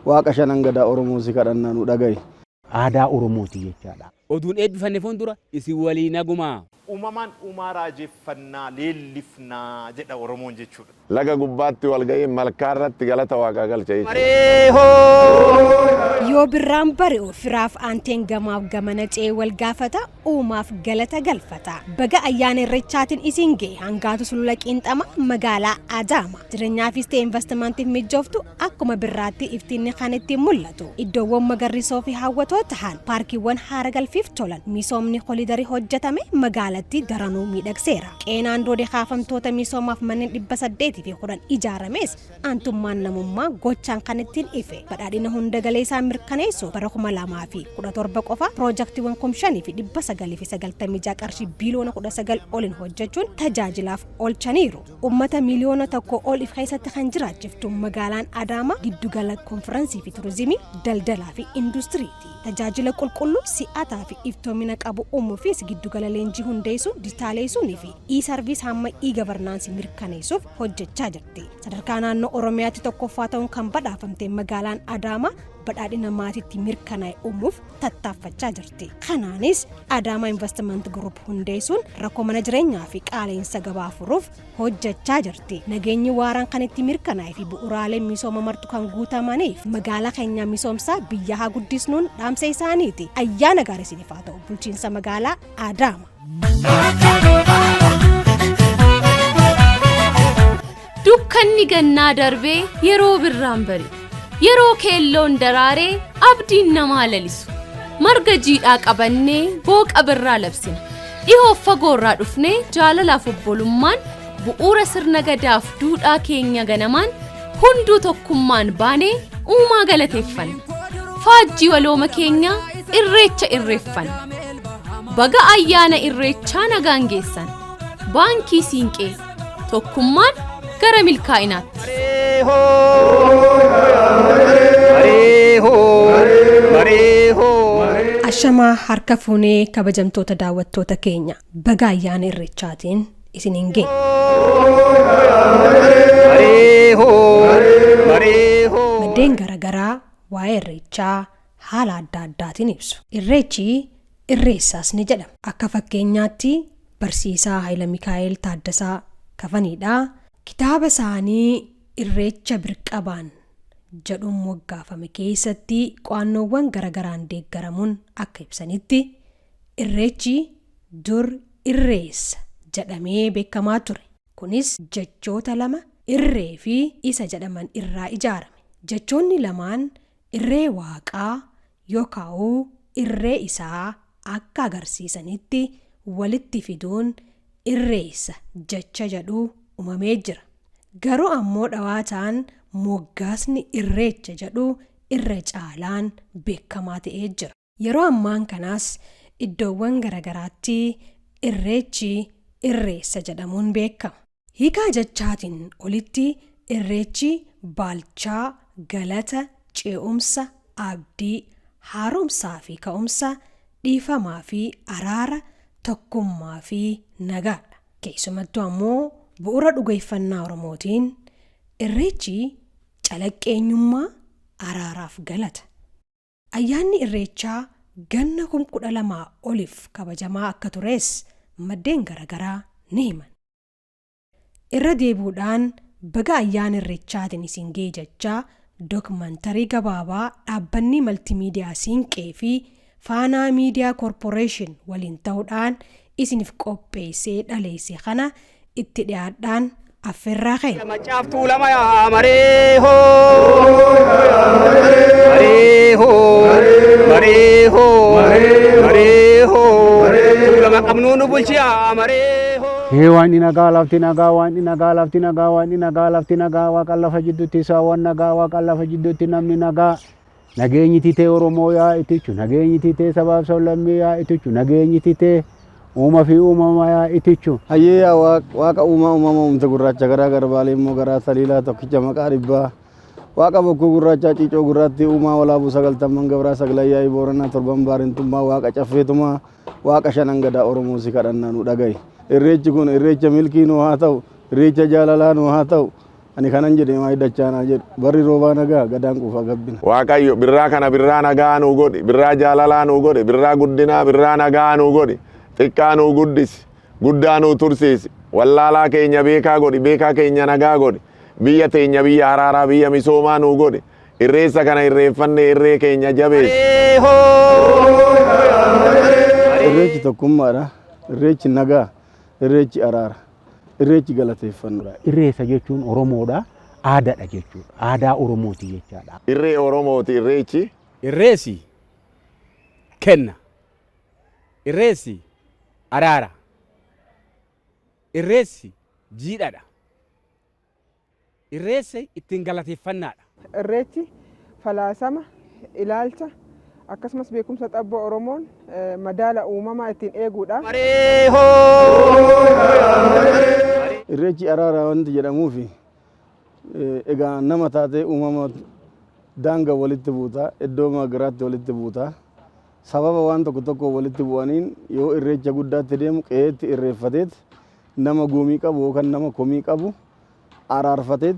waaqa shanan gadaa Oromoo si kadhannaa nu dhaga'i. Aadaa Oromooti jechaadha. Oduun eebbifanne fuuldura isin walii nagumaa. Uumamaan uumaa raajeffannaa leellifnaa jedha Oromoon jechuudha. Laga gubbaatti wal ga'ee malkaa irratti galata waaqaa galcha jechuudha. Yoo birraan bari'u firaaf aanteen gamaaf gamana ce'ee wal gaafata uumaaf galata galfata. Baga ayyaana irreechaatiin isin ga'e hangaatu sulula qiinxama magaalaa Adaama. Jireenyaafis ta'e investimantiif mijooftu akkuma birraatti iftiinni kan ittiin mul'atu. Iddoowwan magariisoo fi hawwatoo ta'an paarkiiwwan haara galfiif tolan misoomni kolidarii hojjetame magaalatti daranuu miidhagseera. Qeenaan doodee kaafamtoota misoomaaf manneen 810 ijaarames aantummaan namummaa gochaan kan ittiin ife. Badhaadhina hunda galeessaa mirkaneessu bara 2017 qofa piroojaktiiwwan 5,996 qarshii biiliyoona 19 oliin hojjechuun tajaajilaaf oolchaniiru. Uummata miliyoona tokko oliif keessatti kan jiraachiftu magaalaan Adaamaa giddugala konfiraansii fi turizimii, daldalaa fi industiriiti. Tajaajila qulqulluu si'ataa fi iftoomina qabu uumuufis giddugala leenjii hundeessuun ditaaleessuunii fi e-sarviis hamma e-gavarnaansii mirkaneessuuf hojjechaa jirti. Sadarkaa naannoo Oromiyaatti tokkoffaa ta'uun kan badhaafamte magaalaan Adaamaa badhaadhina maatiitti mirkanaa'e uumuuf tattaaffachaa jirti. Kanaanis Adaamaa Investment Group hundeessuun rakkoo mana jireenyaa fi qaala'insa gabaa furuuf hojjechaa jirti. Nageenyi waaraan kan itti mirkanaa'e fi bu'uuraaleen misooma martu kan guutamaniif magaalaa keenya misoomsaa biyya haa guddisnuun dhaamsa isaaniiti. Ayyaana gaarii isiniif haa ta'u bulchiinsa magaalaa Adaamaa. Dukkanni gannaa darbee yeroo birraan bari'u. Yeroo keelloon daraaree abdiin namaa lalisu. Marga jiidhaa qabannee booqa birraa labsina. Dhihoof fagoorraa dhufnee jaalalaaf obbolummaan bu'uura sirna gadaaf duudhaa keenya ganamaan hunduu tokkummaan baanee uumaa galateeffanna. Faajjii walooma keenya irreecha irreeffanna. Baga ayyaana irreechaa nagaan geessan. Baankii Siinqee tokkummaan gara milkaa'inaatti. Ashamaa harka fuunee kabajamtoota daawwattoota keenya baga ayyaana irreechaatiin isiniin ga'e. Maddeen garaagaraa waa'ee irreechaa haala adda addaatiin ibsu. Irreechi irreessaas ni jedhama. Akka fakkeenyaatti barsiisaa Hayila Mikaa'el Taaddasaa Kafaniidhaa kitaaba isaanii irreecha birqabaan jedhuun moggaafame keessatti qo'annoowwan garagaraan deeggaramuun akka ibsanitti irreechi dur irreessa jedhamee beekamaa ture. Kunis jechoota lama irree fi isa jedhaman irraa ijaarame. Jechoonni lamaan irree waaqaa yookaan irree isaa akka agarsiisanitti walitti fiduun irreessa jecha jedhu uumamee jira. Garuu ammoo dhawaataan moggaasni irreecha jedhu irra caalaan beekamaa ta'ee jira. Yeroo ammaan kanaas iddoowwan garagaraatti irreechi irreessa jedhamuun beekama. Hiikaa jechaatiin olitti irreechi baalchaa, galata, ce'umsa, abdii, haaromsaa fi ka'umsa, dhiifamaa fi araara, tokkummaa fi nagaadha. Keessumattuu ammoo bu'uura dhugeeffannaa Oromootiin irreechi calaqqeenyummaa, araaraaf galata. Ayyaanni irreechaa ganna 12,000 oliif kabajamaa akka tures maddeen garagaraa ni himan. Irra deebuudhaan baga ayyaana irreechaatiin isin ga'e jechaa dookumantarii gabaabaa dhaabbanni maltiimiidiyaa Siinqee fi Faanaa Miidiyaa Koorporeeshin waliin ta'uudhaan isiniif qopheessee dhaleesse kana itti dhiyaadhaan affeerraa ka'e. Macaaftuu lama yaa mareehoo lama qabnuu nu bulchi yaa mareehoo. Waan inni nagaa lafti nagaa waan inni nagaa lafti nagaa waan inni nagaa lafti nagaa waaqa lafa jidduutti saawwan nagaa waaqa lafa jidduutti namni nagaa nageenyi titee Oromoo yaa itichu nageenyi titee sabaaf sablammii yaa itichu nageenyi titee uuma fi uumama yaa itichu. Hayyee yaa waaqa uumama uumta gurraacha garaa garbaalee immoo garaa saliilaa tokkicha maqaa dhibbaa. Waaqa bokkuu gurraacha ciicoo gurraatti uumaa walaabuu 90 gabraa saglayyaa Booranaa 7 baarintummaa waaqa caffeetumaa waaqa shanan gadaa Oromoo si kadhannaa nu dhaga'i. Irreechi kun irreecha milkii nu haa ta'u, irreecha jaalalaa nu haa ta'u, ani kanan jedhe maa hidhachaanaa jedhu barri roobaa nagaa gadaan quufa gabbina. Waaqayyo birraa kana birraa nagaa nuu godhi, birraa jaalalaa nuu godhi, birraa guddinaa birraa nagaa nuu godhi, xiqqaa nuu guddisi, guddaa nuu tursiisi, wallaalaa keenya beekaa godhi, beekaa keenya nagaa godhi, biyya teenya biyya araaraa biyya misoomaa nuu godhi, irreessa kana irreeffanne irree keenya jabeessi. Irreechi tokkummaadha, irreechi nagaa, irreechi araara, irreechi galateeffannudha. Irreessa jechuun Oromoodha, aadaadha jechuudha. Aadaa Oromooti jechaadha. Irree Oromooti irreechi. Irreessi kenna. Irreessi araara. Irreessi jiidhadha. Irreessi ittiin galateeffannaadha. Irreechi falaasama, ilaalcha akkasumas beekumsa xabboo Oromoon madaala uumamaa ittiin eeguudha. Irreechi araara wanti jedhamuufi egaa nama taatee uumama daanga walitti buuta, iddoo magaraatti walitti buuta. Sababa waan tokko tokko walitti bu'aniin yoo irreecha guddaatti deemu qe'eetti irreeffateet nama guumii qabu yookaan nama komii qabu araarfateet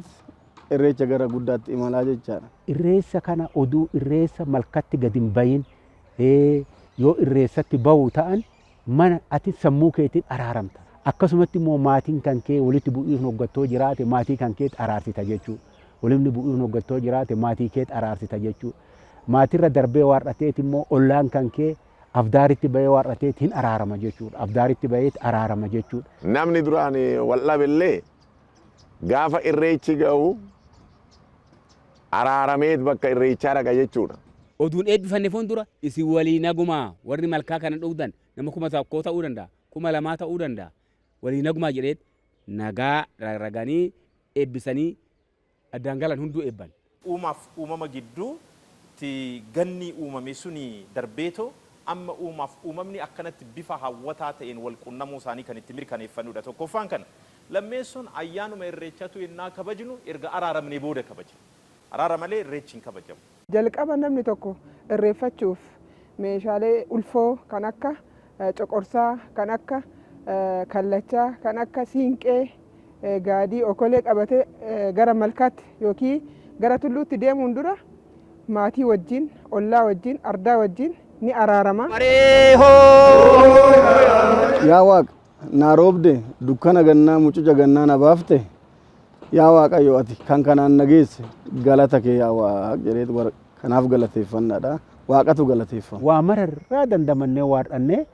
irreecha gara guddaatti imalaa jechaadha. Irreessa kana oduu irreessa malkatti gadi hin bahin yoo irreessatti bahu ta'an mana ati sammuu keetiin araaramta. Akkasumatti immoo maatiin kan kee walitti bu'iif hoggattoo jiraate maatii kan kee araarsita jechuudha. Walitti bu'iif hoggattoo jiraate maatii kee araarsita jechuudha. Maatirra darbee waarrateet immoo ollaan kan kee afdaaritti bahee waarrateet hin araarama jechuudha. Afdaaritti bahee araarama jechuudha. Namni duraan waldhabillee gaafa irreechi ga'u araarameet bakka irreechaa dhaqa jechuudha. Oduun eebbifanne fuuldura isin walii nagumaa warri malkaa kana dhugdan nama 1,000 ta'uu danda'a, 2,000 ta'uu danda'a. Walii nagumaa jedheet nagaa raganii eebbisanii addaan galan hunduu eebban. Uumaaf uumama gidduutti ganni uumame suni darbeetoo amma uumaaf uumamni akkanatti bifa hawwataa ta'een wal qunnamuu isaanii kan itti mirkaneeffannudha. Tokkoffaan kana lammeessuun ayyaanuma irreechatu yennaa kabajnu erga araaramnee booda kabajna. Araara malee irreechi hin kabajamu. Jalqaba namni tokko irreeffachuuf meeshaalee ulfoo kan akka coqorsaa, kan akka kallachaa, kan akka siinqee, gaadii, okolee qabatee gara malkaatti yookiin gara tulluutti deemuun dura maatii wajjin, ollaa wajjin, ardaa wajjin ni araarama. Yaa Waaqa naa roobde dukkana gannaa mucuca gannaa na baafte yaa Waaqayyo ati kan kanaan nageesse galata kee yaa Waaqa jedheet kanaaf galateeffannaadha. Waaqatu galateeffama. Waa mararraa dandamannee waardhannee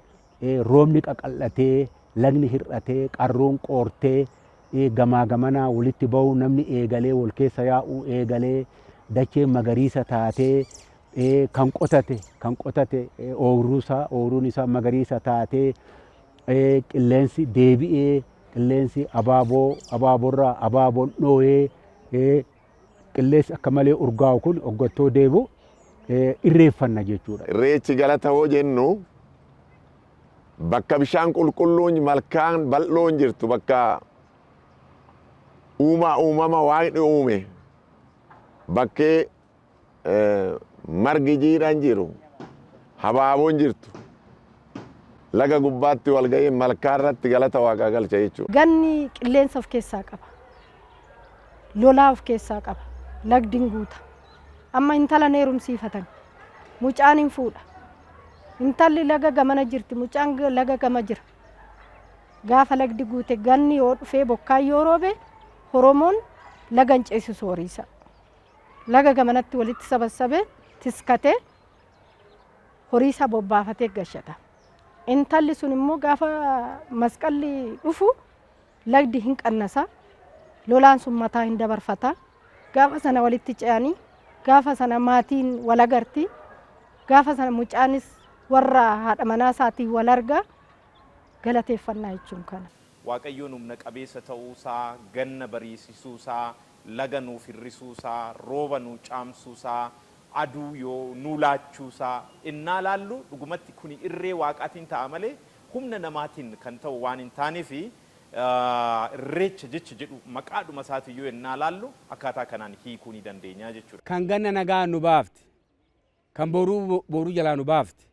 roobni qaqal'atee lagni hir'atee qarruun qoortee gamaa gamanaa walitti bahu namni eegalee wal keessa yaa'uu eegalee dachee magariisa taatee kan qotate ooyiruun isaa magariisa taatee qilleensi deebi'ee qilleensi abaaboorraa abaaboon dhoo'ee qilleensi akka malee urgaa'u kun hoggattoo deebi'u irreeffanna jechuudha. Irreechi galata hoo jennu bakka bishaan qulqulluun malkaan bal'oon jirtu bakka uumama waaqni uume bakkee margi jiidhaan jiru habaaboon jirtu laga gubbaatti wal ga'ee malkaa irratti galata waaqaa galcha jechuudha. Ganni qilleensa of keessaa qaba. Lolaa of keessaa qaba. Lagdiin guuta. Amma intala neerumsiifatan. Mucaan hin fuudha. Intalli laga gamana jirti. Mucaan laga gama jira. Gaafa lagdi guute ganni yoo dhufee bokkaan yoo roobe Oromoon laga hin ceesisu horiisa. Laga gamanatti walitti sabassabee tiskatee horiisa bobbaafatee gashata. Intalli sun immoo gaafa masqalli dhufu lagdi hin qannasa. Lolaan sun mataa hin dabarfata. Gaafa sana walitti ce'anii gaafa sana maatiin wal agarti. Gaafa sana mucaanis warra haadha manaa isaatiin wal arga. Galateeffannaa jechuun kana. Waaqayyoon humna qabeessa ta'uusaa, ganna bariisisuusaa, laga nuuf hir'isuusaa, rooba nuu caamsuusaa, aduu yoo nuu laachuusaa innaa laallu dhugumatti kuni irree waaqaatiin ta'a malee humna namaatiin kan ta'u waan hin taaneefi irreecha jecha jedhu maqaadhuma isaatiiyyuu innaa laallu akkaataa kanaan hiikuu ni dandeenya jechuudha. Kan ganna nagaa nu baafti, kan boruu jalaa nu baafti,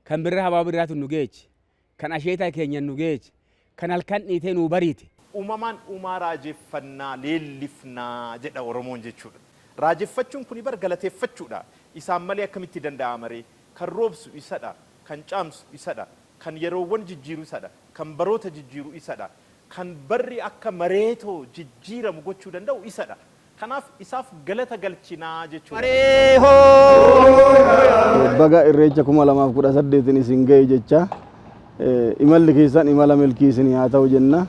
kan birra habaa birraatu nu geechi, kan asheetaa keenya nu geechi, kan halkan dhiitee nu bariite. uumamaan uumaa raajeffannaa leellifnaa jedha Oromoon jechuudha. Raajeffachuun kun bar galateeffachuudha. Isaan malee akkamitti danda'ama ree? Kan roobsu isadha, kan caamsu isadha, kan yeroowwan jijjiiru isadha, kan baroota jijjiiru isadha, kan barri akka mareetoo jijjiiramu gochuu danda'u isadha. Kanaaf isaaf galata galchinaa jechuudha. Baga irreecha 2018 isin ga'e jecha imalli keessan imala milkii isin haa ta'u jenna.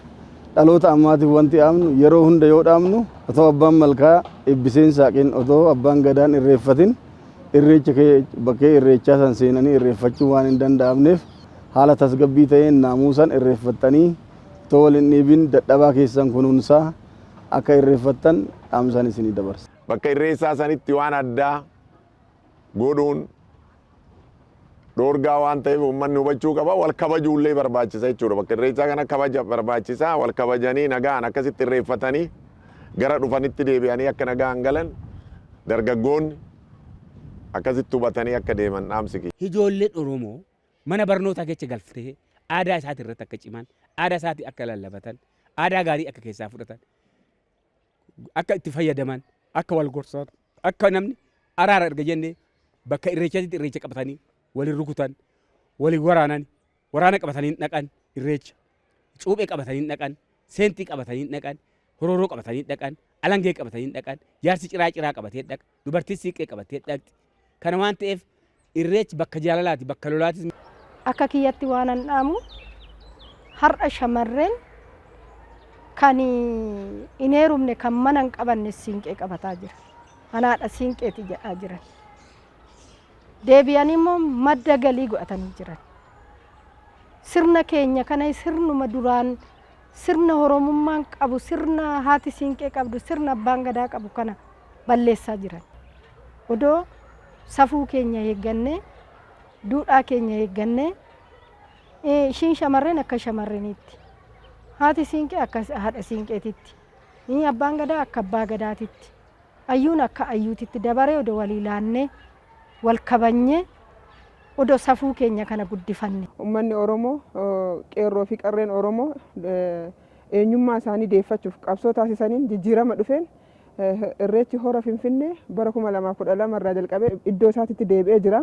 Dhaloota ammaatiif wanti dhaamnu yeroo hunda yoo dhaamnu otoo abbaan malkaa eebbiseen saaqin otoo abbaan gadaan irreeffatin irreecha bakkee irreechaa san seenanii irreeffachuu waan hin danda'amneef haala tasgabbii ta'een naamuusan irreeffattanii otoo waliin dhiibin dadhabaa keessan kunuunsaa akka irreeffattan dhaamsan isinii dabarsa. Bakka irreessaa sanitti waan addaa godhuun dhoorgaa waan ta'eef uummanni hubachuu qaba. Wal kabajuullee barbaachisa jechuudha. Bakka irreechaa kana kabaja barbaachisa. Wal kabajanii nagaan akkasitti irreeffatanii gara dhufanitti deebi'anii akka nagaan galan dargaggoonni akkasitti hubatanii akka deeman dhaamsi kiyya. Ijoolleen Oromoo mana barnootaa keessa galfatee aadaa isaatii irratti akka ciman, aadaa isaatii akka lallabatan, aadaa gaarii akka keessaa fudhatan, akka itti fayyadaman, akka wal gorsan, akka namni araara erga jennee bakka irreechaatti irreecha qabatanii walin rukutan, walin waraanan, waraana qabatanii dhaqan irreecha, cuuphee qabatanii dhaqan, seentii qabatanii dhaqan, horooroo qabatanii dhaqan, alangee qabatanii dhaqan, jaarsi ciraa qabatee dhaqa, dubartiin siiqee qabatee dhaqti. Kana waan ta'eef irreechi bakka jaalalaati, bakka lolaatis. Akka kiyyatti waan an dhaamu har'a shamarreen kan hin heerumne kan mana hin qabanne siinqee qabataa jira. Anaadha siinqeeti jedhaa jiran. Deebi'anii immoo madda galii godhatanii jiran. Sirna keenya kana sirnuma duraan sirna Oromummaan qabu, sirna haati siinqee qabdu, sirna abbaan gadaa qabu kana balleessaa jiran. Odoo safuu keenya eeggannee, duudhaa keenya eeggannee, ishiin shamarreen akka shamarreenitti, haati siinqee akka haadha siinqeetitti, abbaan gadaa akka abbaa gadaatitti, ayyuun akka ayyuutitti dabaree odoo walii laannee wal kabanyee odoo safuu keenya kana guddifanne. Uummanni Oromoo qeerroo fi qarreen Oromoo eenyummaa isaanii deeffachuuf qabsoo taasisaniin jijjiirama dhufeen irreechi hora Finfinnee bara 2012 irraa jalqabee iddoo isaatitti deebi'ee jira.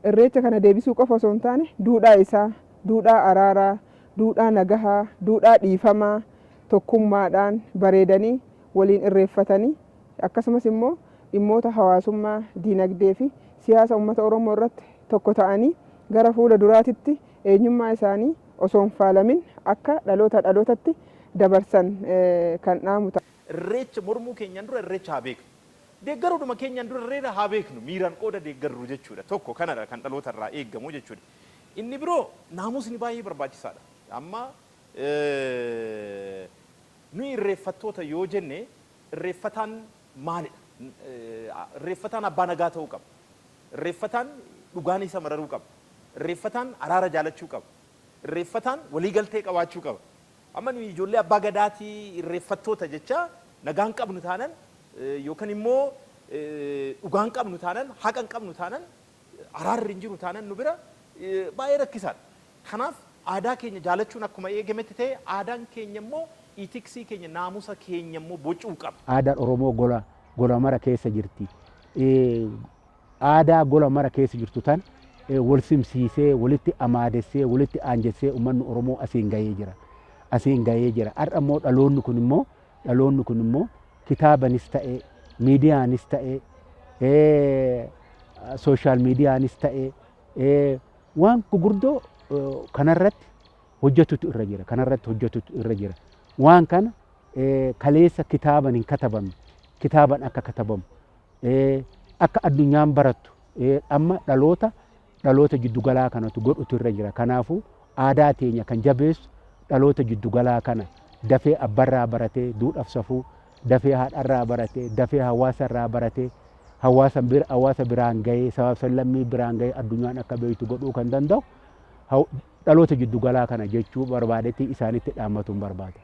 Irreecha kana deebisuu qofa osoo hin taane duudhaa isaa, duudhaa araaraa, duudhaa nagahaa, duudhaa dhiifamaa tokkummaadhaan bareedanii waliin irreeffatanii akkasumas immoo dhimmoota hawaasummaa, diinagdee fi siyaasa uummata Oromoo irratti tokko ta'anii gara fuula duraatitti eenyummaa isaanii osoo hin faalamin akka dhalootatti dabarsan kan dhaamu ta'a. Irreecha mormuu keenyaan dura irreecha haa beeknu. Deeggaruudhuma keenyaan dura irreecha haa beeknu. Miiraan qooda deeggarru jechuudha. Tokko kanadha kan dhaloota irraa eegamu jechuudha. Inni biroo naamusni baay'ee barbaachisaadha. Amma nuyi irreeffattoota yoo jenne irreeffataan maalidha? Irreeffataan abbaa nagaa ta'uu qaba. Irreeffataan dhugaan isa mararuu qaba. Irreeffataan araara jaalachuu qaba. Irreeffataan waliigaltee qabaachuu qaba. Amma nuyi ijoollee abbaa gadaatii irreeffattoota jecha nagaan qabnu taanan yookaan immoo dhugaan qabnu taanan haqan qabnu taanan araarri hin jiru taanan nu bira baay'ee rakkisaadha. Kanaaf aadaa keenya jaalachuun akkuma eegametti ta'e aadaan keenya immoo itiksii keenya naamusa keenya immoo bocuu qaba. Aadaan Oromoo gola mara keessa jirti. Aadaa gola mara keessa jirtu tan wal simsiisee walitti amaadessee walitti aanjessee uummanni Oromoo asiin gahee jira. Asiin gahee jira. Har'a immoo dhaloonni kun immoo kitaabanis ta'e, miidiyaanis ta'e, sooshaal miidiyaanis ta'e waan gurguddoo kanarratti hojjetutu irra jira. Kanarratti hojjetutu irra jira. Waan kana kaleessa kitaaban hin katabamne, kitaaban akka katabamu, akka addunyaan barattu amma dhaloota jiddugalaa kanatu godhutu irra jira. Kanaafuu aadaa teenya kan jabeessu dhaloota jiddugalaa kana dafee abbarraa baratee duudhaaf safuu, dafee haadharraa baratee, dafee hawaasarraa baratee, hawaasa biraan gahee, sabaaf sallammii biraan gahee addunyaan akka beektu godhuu kan danda'u dhaloota jiddugalaa kana jechuu barbaadetti isaanitti dhaammatuun barbaada.